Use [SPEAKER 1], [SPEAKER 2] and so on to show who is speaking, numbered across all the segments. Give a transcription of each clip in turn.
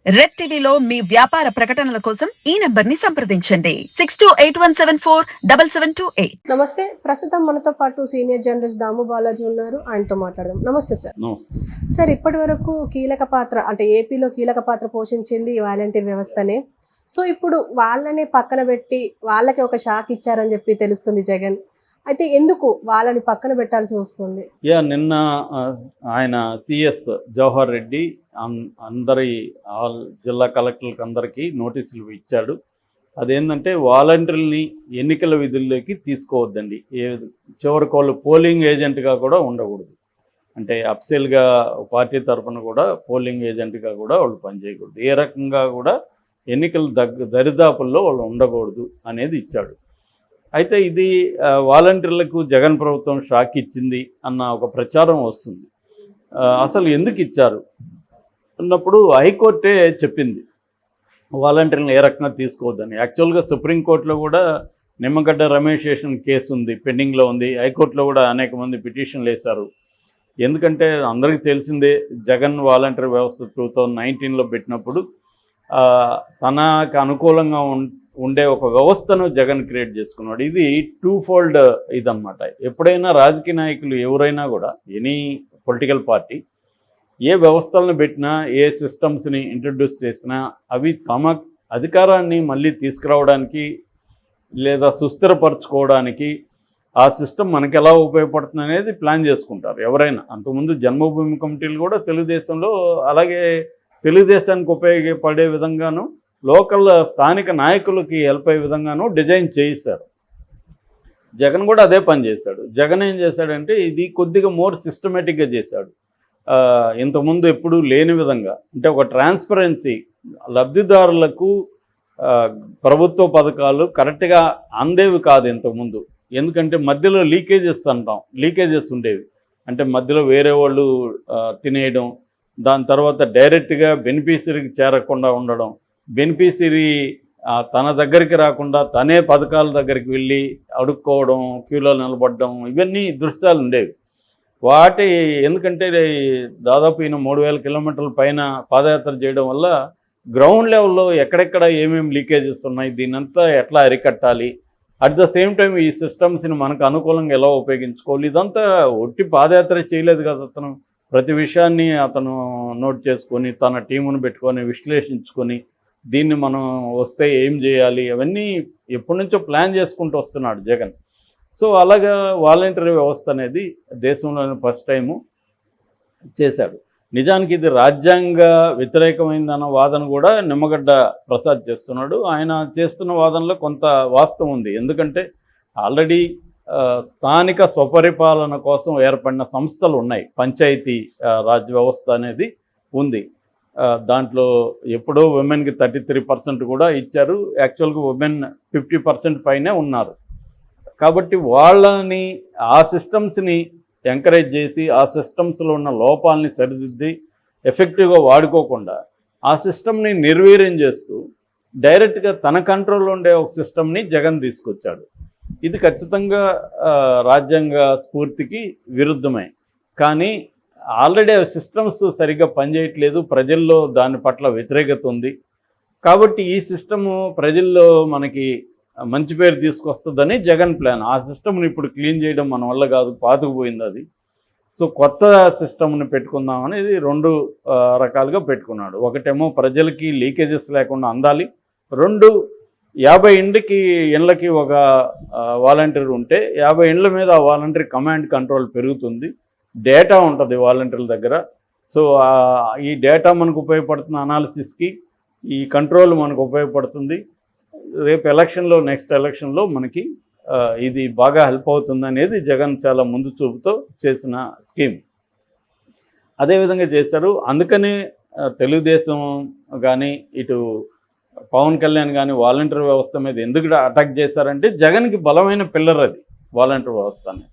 [SPEAKER 1] Red టీవీలో మీ వ్యాపార ప్రకటనల కోసం ఈ నంబర్ ని సంప్రదించండి 6281747728.
[SPEAKER 2] నమస్తే. ప్రస్తుతం మనతో పాటు సీనియర్ జర్నలిస్ట్ దాము బాలాజీ ఉన్నారు. ఆయనతో మాట్లాడదాం. నమస్తే సార్.
[SPEAKER 3] నమస్తే.
[SPEAKER 2] సార్, ఇప్పటి వరకు కీలక పాత్ర అంటే ఏపీలో కీలక పాత్ర పోషించింది ఈ వాలంటీర్ వ్యవస్థనే. సో ఇప్పుడు వాళ్ళని పక్కన పెట్టి వాళ్ళకి ఒక షాక్ ఇచ్చారని చెప్పి తెలుస్తుంది జగన్. అయితే ఎందుకు వాళ్ళని పక్కన పెట్టాల్సి వస్తుంది?
[SPEAKER 3] నిన్న ఆయన సిఎస్ జవహర్ రెడ్డి అందరి ఆల్ జిల్లా కలెక్టర్లకు అందరికీ నోటీసులు ఇచ్చాడు. అదేంటంటే వాలంటీర్ని ఎన్నికల విధుల్లోకి తీసుకోవద్దండి. చివరికి వాళ్ళు పోలింగ్ ఏజెంట్గా కూడా ఉండకూడదు. అంటే అఫ్సెల్గా పార్టీ తరఫున కూడా పోలింగ్ ఏజెంట్గా కూడా వాళ్ళు పనిచేయకూడదు. ఏ రకంగా కూడా ఎన్నికల దరిదాపుల్లో వాళ్ళు ఉండకూడదు అనేది ఇచ్చాడు. అయితే ఇది వాలంటీర్లకు జగన్ ప్రభుత్వం షాక్ ఇచ్చింది అన్న ఒక ప్రచారం వస్తుంది. అసలు ఎందుకు ఇచ్చారు అన్నప్పుడు హైకోర్టే చెప్పింది వాలంటీర్లను ఏ రకంగా తీసుకోవద్దని. యాక్చువల్గా సుప్రీంకోర్టులో కూడా నిమ్మగడ్డ రమేష్ కేసు ఉంది, పెండింగ్లో ఉంది. హైకోర్టులో కూడా అనేక మంది పిటిషన్లు వేశారు. ఎందుకంటే అందరికీ తెలిసిందే, జగన్ వాలంటీర్ వ్యవస్థ 2019లో పెట్టినప్పుడు తనకు అనుకూలంగా ఉండే ఒక వ్యవస్థను జగన్ క్రియేట్ చేసుకున్నాడు. ఇది టూ ఫోల్డ్ ఇదన్నమాట. ఎప్పుడైనా రాజకీయ నాయకులు ఎవరైనా కూడా ఎనీ పొలిటికల్ పార్టీ ఏ వ్యవస్థలను పెట్టినా, ఏ సిస్టమ్స్ని ఇంట్రడ్యూస్ చేసినా అవి తమ అధికారాన్ని మళ్ళీ తీసుకురావడానికి లేదా సుస్థిరపరచుకోవడానికి ఆ సిస్టమ్ మనకి ఎలా ఉపయోగపడుతుంది అనేది ప్లాన్ చేసుకుంటారు ఎవరైనా. అంతకుముందు జన్మభూమి కమిటీలు కూడా తెలుగుదేశంలో అలాగే తెలుగుదేశానికి ఉపయోగపడే విధంగాను, లోకల్ స్థానిక నాయకులకి హెల్ప్ అయ్యే విధంగానూ డిజైన్ చేయిస్తారు. జగన్ కూడా అదే పని చేశాడు. జగన్ ఏం చేశాడంటే ఇది కొద్దిగా మోర్ సిస్టమేటిక్గా చేశాడు. ఇంతకుముందు ఎప్పుడూ లేని విధంగా, అంటే ఒక ట్రాన్స్పరెన్సీ, లబ్ధిదారులకు ప్రభుత్వ పథకాలు కరెక్ట్గా అందేవి కాదు ఇంతకుముందు. ఎందుకంటే మధ్యలో లీకేజెస్ ఉండేవి. అంటే మధ్యలో వేరే వాళ్ళు తినేయడం, దాని తర్వాత డైరెక్ట్గా బెనిఫిషరీకి చేరకుండా ఉండడం, బెనిఫిషరీ తన దగ్గరికి రాకుండా తనే పథకాల దగ్గరికి వెళ్ళి అడుక్కోవడం, క్యూలో నిలబడడం, ఇవన్నీ దృశ్యాలు ఉండేవి. ఎందుకంటే దాదాపు ఈయన 3000 కిలోమీటర్ల పైన పాదయాత్ర చేయడం వల్ల గ్రౌండ్ లెవెల్లో ఎక్కడెక్కడ ఏమేమి లీకేజెస్ ఉన్నాయి, దీనంతా ఎట్లా అరికట్టాలి, అట్ ద సేమ్ టైం ఈ సిస్టమ్స్ని మనకు అనుకూలంగా ఎలా ఉపయోగించుకోవాలి, ఇదంతా ఒట్టి పాదయాత్ర చేయలేదు కదా. అతను ప్రతి విషయాన్ని అతను నోట్ చేసుకొని తన టీమును పెట్టుకొని విశ్లేషించుకొని దీన్ని మనం వస్తే ఏం చేయాలి అవన్నీ ఎప్పటి నుంచో ప్లాన్ చేసుకుంటూ వస్తున్నాడు జగన్. సో అలాగా వాలంటీర్ వ్యవస్థ అనేది దేశంలోని ఫస్ట్ టైము చేశాడు. నిజానికి ఇది రాజ్యాంగ వ్యతిరేకమైందన్న వాదన కూడా నిమ్మగడ్డ ప్రసాద్ చేస్తున్నాడు. ఆయన చేస్తున్న వాదనలో కొంత వాస్తవం ఉంది. ఎందుకంటే ఆల్రెడీ స్థానిక స్వపరిపాలన కోసం ఏర్పడిన సంస్థలు ఉన్నాయి. పంచాయతీ రాజ్ వ్యవస్థ అనేది ఉంది. దాంట్లో ఎప్పుడో ఉమెన్కి 33% కూడా ఇచ్చారు. యాక్చువల్గా ఉమెన్ 50% పైనే ఉన్నారు. కాబట్టి వాళ్ళని ఆ సిస్టమ్స్ని ఎంకరేజ్ చేసి ఆ సిస్టమ్స్లో ఉన్న లోపాలని సరిదిద్ది ఎఫెక్టివ్గా వాడుకోకుండా ఆ సిస్టమ్ని నిర్వీర్యం చేస్తూ డైరెక్ట్గా తన కంట్రోల్లో ఉండే ఒక సిస్టమ్ని జగన్ తీసుకొచ్చాడు. ఇది ఖచ్చితంగా రాజ్యాంగ స్ఫూర్తికి విరుద్ధమే. కానీ ఆల్రెడీ సిస్టమ్స్ సరిగ్గా పనిచేయట్లేదు, ప్రజల్లో దాని పట్ల వ్యతిరేకత ఉంది. కాబట్టి ఈ సిస్టము ప్రజల్లో మనకి మంచి పేరు తీసుకొస్తుందని జగన్ ప్లాన్. ఆ సిస్టమ్ని ఇప్పుడు క్లీన్ చేయడం మన వల్ల కాదు, పాతుకుపోయింది అది. సో కొత్త సిస్టమ్ని పెట్టుకుందాం అనేది 2 రకాలుగా పెట్టుకున్నాడు. ఒకటేమో ప్రజలకి లీకేజెస్ లేకుండా అందాలి. 2, 50 ఇండ్లకి ఒక వాలంటీర్ ఉంటే 50 ఇండ్ల మీద ఆ వాలంటీర్ కమాండ్ కంట్రోల్ పెరుగుతుంది. డేటా ఉంటుంది వాలంటీర్ల దగ్గర. సో ఈ డేటా మనకు ఉపయోగపడుతున్న అనాలిసిస్కి, ఈ కంట్రోల్ మనకు ఉపయోగపడుతుంది. రేపు నెక్స్ట్ ఎలక్షన్లో మనకి ఇది బాగా హెల్ప్ అవుతుంది అనేది జగన్ చాలా ముందు చూపుతో చేసిన స్కీమ్. అదేవిధంగా చేశారు. అందుకనే తెలుగుదేశం కానీ ఇటు పవన్ కళ్యాణ్ కానీ వాలంటీర్ వ్యవస్థ మీద ఎందుకు అటాక్ చేశారంటే జగన్కి బలమైన పిల్లర్ అది వాలంటీర్ వ్యవస్థ అని.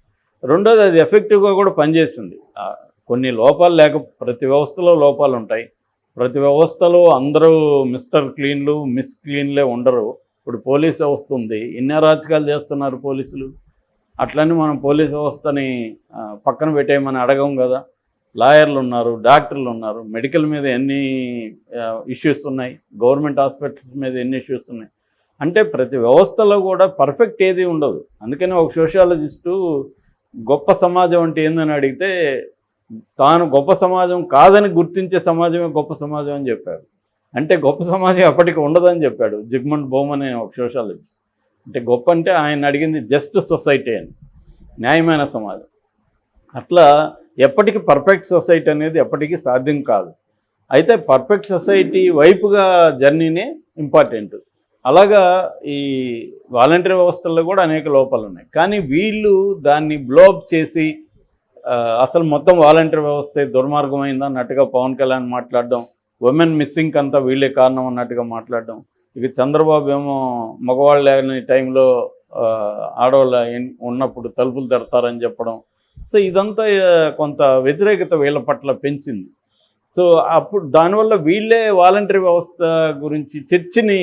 [SPEAKER 3] రెండోది అది ఎఫెక్టివ్గా కూడా పనిచేసింది. కొన్ని లోపాలు ప్రతి వ్యవస్థలో లోపాలు ఉంటాయి. ప్రతి వ్యవస్థలో అందరూ మిస్టర్ క్లీన్లు మిస్ క్లీన్లే ఉండరు. ఇప్పుడు పోలీస్ వ్యవస్థ ఉంది, ఎన్ని అరాచకాలు చేస్తున్నారు పోలీసులు. అట్లని మనం పోలీస్ వ్యవస్థని పక్కన పెట్టేయమని అడగం కదా. లాయర్లు ఉన్నారు, డాక్టర్లు ఉన్నారు, మెడికల్ మీద ఎన్ని ఇష్యూస్ ఉన్నాయి, గవర్నమెంట్ హాస్పిటల్స్ మీద ఎన్ని ఇష్యూస్ ఉన్నాయి. అంటే ప్రతి వ్యవస్థలో కూడా పర్ఫెక్ట్ ఏది ఉండదు. అందుకని ఒక సోషియాలజిస్టు గొప్ప సమాజం అంటే ఏందని అడిగితే తాను గొప్ప సమాజం కాదని గుర్తించే సమాజమే గొప్ప సమాజం అని చెప్పాడు. అంటే గొప్ప సమాజం అప్పటికి ఉండదని చెప్పాడు జిగ్మంట్ బౌమన్ అనే ఒక సోషాలజిస్ట్. అంటే గొప్ప అంటే ఆయన అడిగింది జస్ట్ సొసైటీ అని, న్యాయమైన సమాజం. అట్లా ఎప్పటికీ పర్ఫెక్ట్ సొసైటీ అనేది ఎప్పటికీ సాధ్యం కాదు. అయితే పర్ఫెక్ట్ సొసైటీ వైపుగా జర్నీనే ఇంపార్టెంట్. అలాగా ఈ వాలంటరీ వ్యవస్థల్లో కూడా అనేక లోపాలు ఉన్నాయి. కానీ వీళ్ళు దాన్ని బ్లోఅప్ చేసి అసలు మొత్తం వాలంటరీ వ్యవస్థ దుర్మార్గమైంది అన్నట్టుగా పవన్ కళ్యాణ్ మాట్లాడడం, ఉమెన్ మిస్సింగ్ అంతా వీళ్ళే కారణం అన్నట్టుగా మాట్లాడడం. ఇక చంద్రబాబు ఏమో మగవాళ్ళు లేని టైంలో ఆడవాళ్ళ ఉన్నప్పుడు తలుపులు తెరతారని చెప్పడం. సో ఇదంతా కొంత వ్యతిరేకత వీళ్ళ పట్ల పెంచింది. సో అప్పుడు దానివల్ల వీళ్ళే వాలంటరీ వ్యవస్థ గురించి చర్చని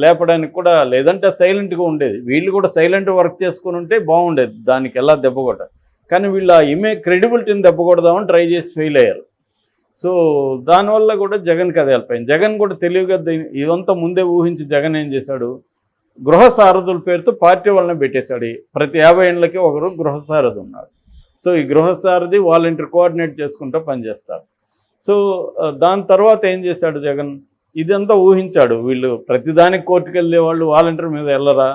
[SPEAKER 3] లేపడానికి కూడా, లేదంటే సైలెంట్గా ఉండేది. వీళ్ళు కూడా సైలెంట్ వర్క్ చేసుకుని ఉంటే బాగుండేది, దానికి ఎలా దెబ్బకొట్ట. కానీ వీళ్ళ క్రెడిబిలిటీని దెబ్బకొడదామని ట్రై చేసి ఫెయిల్ అయ్యారు. సో దానివల్ల కూడా జగన్కి అది హెల్ప్ అయింది. జగన్ కూడా తెలివిగా ఇదంతా ముందే ఊహించి జగన్ ఏం చేశాడు, గృహ సారథుల పేరుతో పార్టీ వాళ్ళని పెట్టేశాడు. ప్రతి 50 ఏళ్ళకి ఒకరు గృహ సారథి ఉన్నాడు. సో ఈ గృహ సారథి వాలంటీర్ కోఆర్డినేట్ చేసుకుంటూ పనిచేస్తారు. సో దాని తర్వాత ఏం చేశాడు జగన్, ఇదంతా ఊహించాడు. వీళ్ళు ప్రతిదానికి కోర్టుకు వెళ్ళే వాళ్ళు వాలంటీర్ మీద వెళ్ళరా,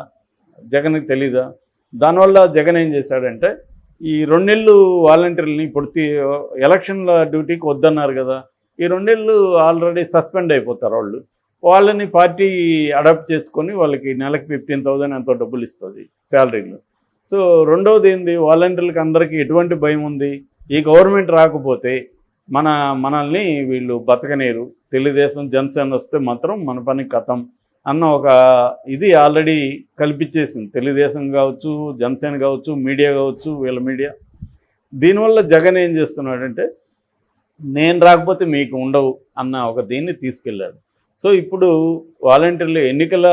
[SPEAKER 3] జగన్కి తెలీదా? దానివల్ల జగన్ ఏం చేశాడంటే ఈ 2 నెలలు వాలంటీర్లని ఇప్పుడు ఎలక్షన్ల డ్యూటీకి వద్దన్నారు కదా, ఈ 2 నెలలు ఆల్రెడీ సస్పెండ్ అయిపోతారు వాళ్ళు. వాళ్ళని పార్టీ అడాప్ట్ చేసుకొని వాళ్ళకి నెలకు 15,000 ఎంతో డబ్బులు ఇస్తుంది శాలరీలు. సో రెండవది ఏంది, వాలంటీర్లకి అందరికీ ఎటువంటి భయం ఉంది, ఈ గవర్నమెంట్ రాకపోతే మనల్ని వీళ్ళు బతకనేరు, తెలుగుదేశం జనసేన వస్తే మాత్రం మన పని కథం అన్న ఒక ఇది ఆల్రెడీ కల్పించేసింది తెలుగుదేశం కావచ్చు, జనసేన కావచ్చు, మీడియా కావచ్చు, వీళ్ళ మీడియా. దీనివల్ల జగన్ ఏం చేస్తున్నాడంటే నేను రాకపోతే మీకు ఉండవు అన్న ఒక దీన్ని తీసుకెళ్ళాడు. సో ఇప్పుడు వాలంటీర్లు ఎన్నికల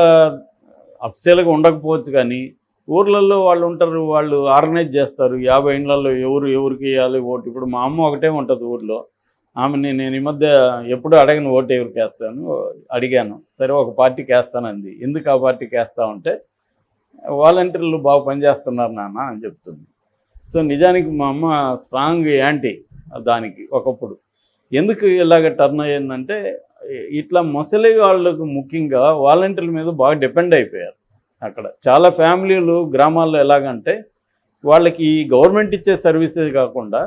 [SPEAKER 3] అఫ్సీలుగా ఉండకపోవచ్చు, కానీ ఊర్లలో వాళ్ళు ఉంటారు, వాళ్ళు ఆర్గనైజ్ చేస్తారు. 50 ఇండ్లలో ఎవరికి వేయాలి ఓటు. ఇప్పుడు మా అమ్మ ఒకటే ఉంటుంది ఊర్లో, ఆమెని నేను ఈ మధ్య ఎప్పుడు అడగను ఓటు ఎవరికి వేస్తాను, అడిగాను. సరే ఒక పార్టీకి వేస్తానంది. ఎందుకు ఆ పార్టీకి వేస్తామంటే వాలంటీర్లు బాగా పనిచేస్తున్నారు నాన్న అని చెప్తుంది. సో నిజానికి మా అమ్మ స్ట్రాంగ్ యాంటీ దానికి ఒకప్పుడు. ఎందుకు ఇలాగ టర్న్ అయ్యిందంటే ఇట్లా ముసలి వాళ్ళకు ముఖ్యంగా వాలంటీర్ల మీద బాగా డిపెండ్ అయిపోయారు. అక్కడ చాలా ఫ్యామిలీలు గ్రామాల్లో ఎలాగంటే వాళ్ళకి ఈ గవర్నమెంట్ ఇచ్చే సర్వీసెస్ కాకుండా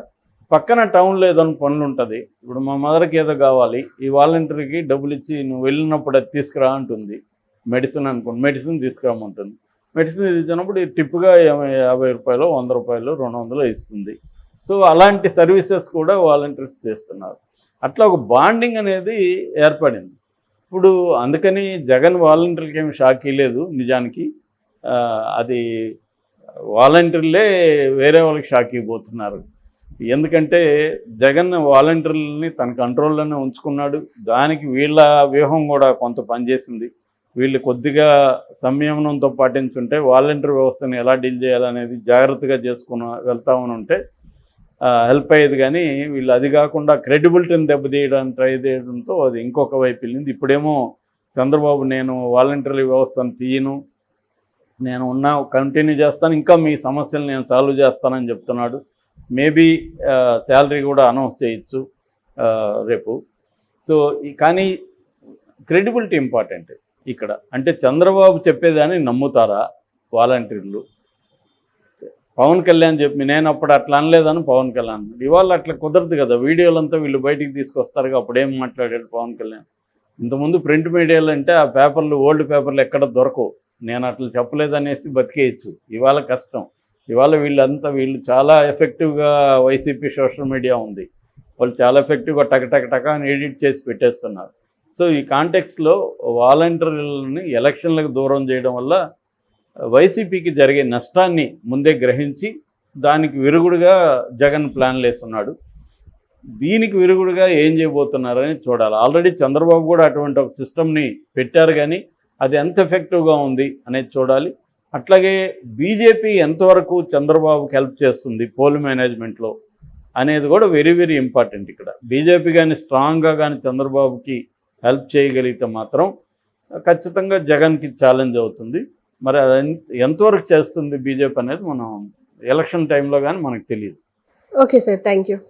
[SPEAKER 3] పక్కన టౌన్లో ఏదైనా పనులు ఉంటుంది. ఇప్పుడు మా మదర్కి ఏదో కావాలి, ఈ వాలంటీర్కి డబ్బులు ఇచ్చి నువ్వు వెళ్ళినప్పుడు అది తీసుకురా అంటుంది. మెడిసిన్ అనుకోండి, మెడిసిన్ తీసుకురామంటుంది. మెడిసిన్ ఇచ్చినప్పుడు టిప్గా 50 రూపాయలు, 100 రూపాయలు, 200 ఇస్తుంది. సో అలాంటి సర్వీసెస్ కూడా వాలంటీర్స్ చేస్తున్నారు. అట్లా ఒక బాండింగ్ అనేది ఏర్పడింది. ఇప్పుడు అందుకని జగన్ వాలంటీర్లకి ఏమి షాక్ ఇవ్వలేదు. నిజానికి అది వాలంటీర్లే వేరే వాళ్ళకి షాక్ ఇవ్వబోతున్నారు. ఎందుకంటే జగన్ వాలంటీర్లని తన కంట్రోల్లోనే ఉంచుకున్నాడు. దానికి వీళ్ళ వ్యూహం కూడా కొంత పనిచేసింది. వీళ్ళు కొద్దిగా సంయమనంతో పాటించుంటే వాలంటీర్ వ్యవస్థను ఎలా డీల్ చేయాలనేది జాగ్రత్తగా చేసుకుని వెళ్తామని ఉంటే హెల్ప్ అయ్యేది. కానీ వీళ్ళు అది కాకుండా క్రెడిబిలిటీని దెబ్బతీయడానికి ట్రై చేయడంతో అది ఇంకొక వైపు వెళ్ళింది. ఇప్పుడేమో చంద్రబాబు నేను వాలంటీర్ వ్యవస్థను తీయను, నేను కంటిన్యూ చేస్తాను, ఇంకా మీ సమస్యలు నేను సాల్వ్ చేస్తానని చెప్తున్నాడు. మేబీ శాలరీ కూడా అనౌన్స్ చేయొచ్చు రేపు. సో కానీ క్రెడిబిలిటీ ఇంపార్టెంట్ ఇక్కడ. అంటే చంద్రబాబు చెప్పేదాన్ని నమ్ముతారా వాలంటీర్లు? పవన్ కళ్యాణ్ చెప్పి నేను అప్పుడు అట్లా అనలేదని పవన్ కళ్యాణ్, ఇవాళ అట్లా కుదరదు కదా. వీడియోలంతా వీళ్ళు బయటికి తీసుకొస్తారు. అప్పుడేం మాట్లాడాడు పవన్ కళ్యాణ్? ఇంతకుముందు ప్రింట్ మీడియాలు అంటే ఆ పేపర్లు, ఓల్డ్ పేపర్లు ఎక్కడ దొరకవు, నేను అట్లా చెప్పలేదనేసి బతికేయచ్చు. ఇవాళ కష్టం. ఇవాళ వీళ్ళు చాలా ఎఫెక్టివ్గా వైసీపీ సోషల్ మీడియా ఉంది. వాళ్ళు చాలా ఎఫెక్టివ్గా టక అని ఎడిట్ చేసి పెట్టేస్తున్నారు. సో ఈ కాంటెక్స్ట్లో వాలంటీర్లని ఎలక్షన్లకు దూరం చేయడం వల్ల వైసీపీకి జరిగే నష్టాన్ని ముందే గ్రహించి దానికి విరుగుడుగా జగన్ ప్లాన్లు వేస్తున్నాడు. దీనికి విరుగుడుగా ఏం చేయబోతున్నారని చూడాలి. ఆల్రెడీ చంద్రబాబు కూడా అటువంటి ఒక సిస్టమ్ని పెట్టారు, కానీ అది ఎంత ఎఫెక్టివ్గా ఉంది అనేది చూడాలి. అట్లాగే బీజేపీ ఎంతవరకు చంద్రబాబుకి హెల్ప్ చేస్తుంది పోల్ మేనేజ్మెంట్లో, అనేది కూడా వెరీ వెరీ ఇంపార్టెంట్. ఇక్కడ బీజేపీ కానీ స్ట్రాంగ్గా కానీ చంద్రబాబుకి హెల్ప్ చేయగలిగితే మాత్రం ఖచ్చితంగా జగన్కి ఛాలెంజ్ అవుతుంది. మరి అది ఎంతవరకు చేస్తుంది బీజేపీ అనేది మనం ఎలక్షన్ టైంలో కానీ మనకు తెలియదు.
[SPEAKER 2] Okay sir, thank you.